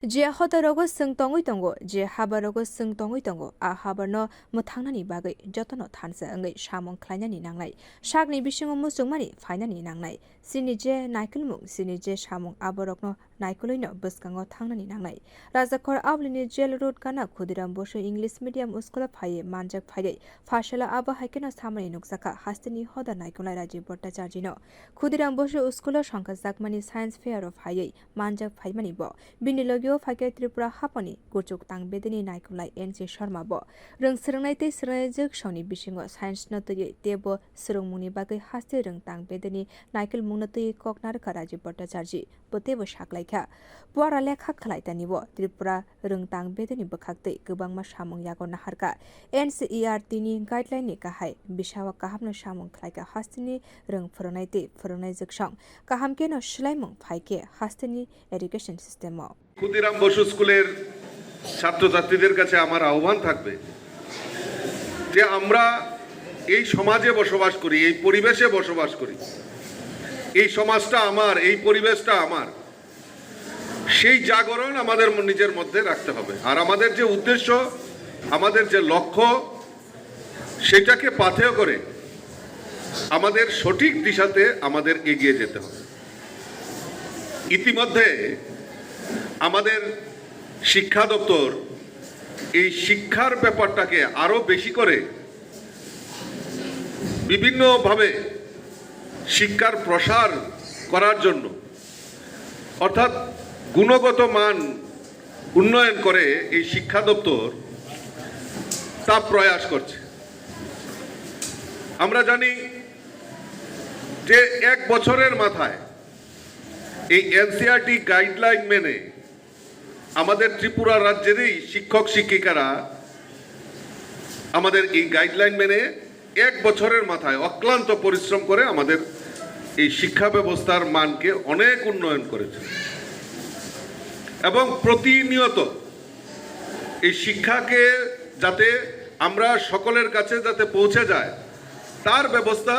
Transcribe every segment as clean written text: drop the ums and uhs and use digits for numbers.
Je hodarogo sing tongoi tongo, je habarogo sing tongoi tongo, a habarno mutangnani bagai jotono thansa angai shamong klainani nangnai. Shagni bisingo musungmani fainani nangnai. Sini je naikol sini je shamong aborokno naikoloino buskango thangnani nangnai. Rajakhor ablini jail road gana Khudiram Bose English Medium school phaye manjak phaye fashala aba haikeno samani nuksaka hasteni hoda naikolai Rajib bhattacharjee no. Khudiram Bose school songka jakmani science fair of haye manjak phaimani bo. Binilogyo phaikha Tripura hapani kwchug tang bedeni naikolai NC.sharma bo. Rung srungnai tei srungnai jog shoni bisingo science no tei tebo srungmungni bagai haste rung tang bedeni naikol mungno tei koknar ka Rajib bhattacharjee bo tebo shaklaikha. Puara lekha khlaitani bo Tripura rung tang bedeni bokhaktei gobangma samung yago naharka. NC.sharma ni guideline ni kahai bisawa kahamno samung khlaika hasteni rung phornai tei phornai jogshong kahamke no shlaimung phaike hasteni education system o. Khudiram Basu স্কুলের ছাত্রছাত্রীদের কাছে আমার আহ্বান থাকবে যে আমরা এই সমাজে বসবাস করি, এই পরিবেশে বসবাস করি, এই সমাজটা আমার, এই পরিবেশটা আমার, সেই জাগরণ আমাদের নিজের মধ্যে রাখতে হবে। আর আমাদের যে উদ্দেশ্য, আমাদের যে লক্ষ্য, সেটাকে পাথেয় করে আমাদের সঠিক দিশাতে আমাদের এগিয়ে যেতে হবে। ইতিমধ্যে আমাদের শিক্ষা দপ্তর এই শিক্ষার ব্যাপারটাকে আরো বেশি করে বিভিন্নভাবে শিক্ষার প্রসার করার জন্য, অর্থাৎ গুণগত মান উন্নয়ন করে এই শিক্ষা দপ্তর তা প্রয়াস করছে। আমরা জানি যে 1 বছরের মাথায় এই NC.sharma গাইডলাইন মেনে আমাদের ত্রিপুরা রাজ্যেরই শিক্ষক শিক্ষিকারা আমাদের এই গাইডলাইন মেনে 1 বছরের মাথায় অক্লান্ত পরিশ্রম করে আমাদের এই শিক্ষা ব্যবস্থার মানকে অনেক উন্নয়ন করেছে এবং প্রতিনিয়ত এই শিক্ষাকে যাতে আমরা সকলের কাছে যাতে পৌঁছে যায় তার ব্যবস্থা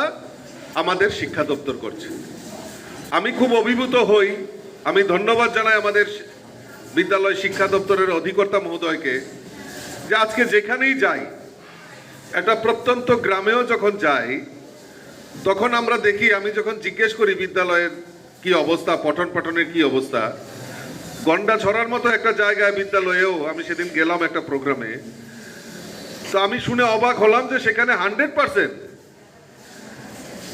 আমাদের শিক্ষা দপ্তর করছে। আমি খুব অভিভূত হই, আমি ধন্যবাদ জানাই আমাদের বিদ্যালয় শিক্ষা দপ্তরের অধিকর্তা মহোদয়কে যে আজকে যেখানেই যাই, একটা প্রত্যন্ত গ্রামেও যখন যাই, তখন আমরা দেখি, আমি যখন জিজ্ঞেস করি বিদ্যালয়ের কি অবস্থা, পঠন পাঠনের কি অবস্থা, গন্ডা ছড়ার মতো একটা জায়গায় বিদ্যালয়েও আমি সেদিন গেলাম একটা প্রোগ্রামে, তো আমি শুনে অবাক হলাম যে সেখানে 100%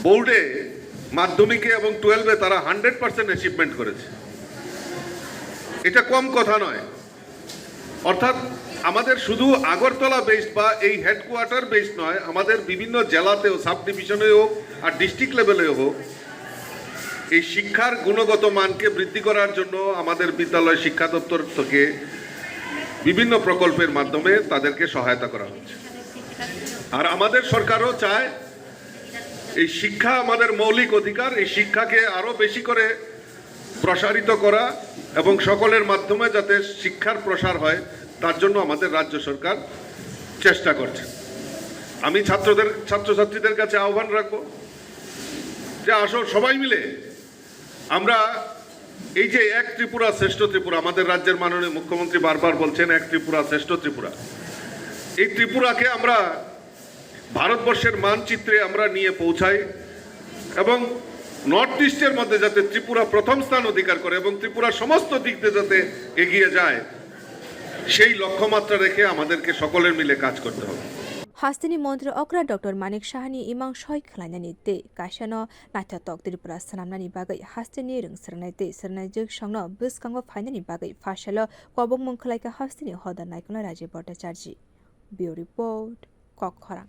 বোর্ডে মাধ্যমিকে এবং 12-এ তারা 100% অ্যাচিভমেন্ট করেছে। এটা কম কথা নয়। অর্থাৎ আমাদের শুধু আগরতলা বেসড বা এই হেডকোয়ার্টার বেসড নয়, আমাদের বিভিন্ন জেলাতেও, সাব ডিভিশনেও আর ডিস্ট্রিক্ট লেভেলেও হোক, এই শিক্ষার গুণগত মানকে বৃদ্ধি করার জন্য আমাদের বিদ্যালয় শিক্ষা দপ্তর থেকে বিভিন্ন প্রকল্পের মাধ্যমে তাদেরকে সহায়তা করা হচ্ছে। আর আমাদের সরকারও চায় এই শিক্ষা আমাদের মৌলিক অধিকার, এই শিক্ষাকে আরো বেশি করে প্রসারিত করা এবং সকলের মাধ্যমে যাতে শিক্ষার প্রসার হয় তার জন্য আমাদের রাজ্য সরকার চেষ্টা করছে। আমি ছাত্রছাত্রীদের কাছে আহ্বান রাখবো যে আসো সবাই মিলে আমরা এই যে এক ত্রিপুরা শ্রেষ্ঠ ত্রিপুরা, আমাদের রাজ্যের মাননীয় মুখ্যমন্ত্রী বারবার বলছেন এক ত্রিপুরা শ্রেষ্ঠ ত্রিপুরা, এই ত্রিপুরাকে আমরা ভারতবর্ষের মানচিত্রে আমরা নিয়ে পৌঁছাই এবং নর্থ ইস্টের মধ্যে যাতে ত্রিপুরা প্রথম স্থান অধিকার করে এবং ত্রিপুরার সমস্ত দিক দিয়ে যাতে এগিয়ে যায়, সেই লক্ষ্যমাত্রা রেখে আমাদেরকে সকলের মিলে কাজ করতে হবে। hasteni মন্ত্রী অকরা ডক্টর মানিক সাহানি ইমাং সয় খালাইনানি তে কাশানো নাইথাতক ত্রিপুরা সানামনানি বাগৈ hasteni rung srnai te srnai jog shongno buskango phainani bagai fashalo kobong mungkhlaika hasteni hoda naikolai Rajib bhattacharjee. Bureau report Khudiram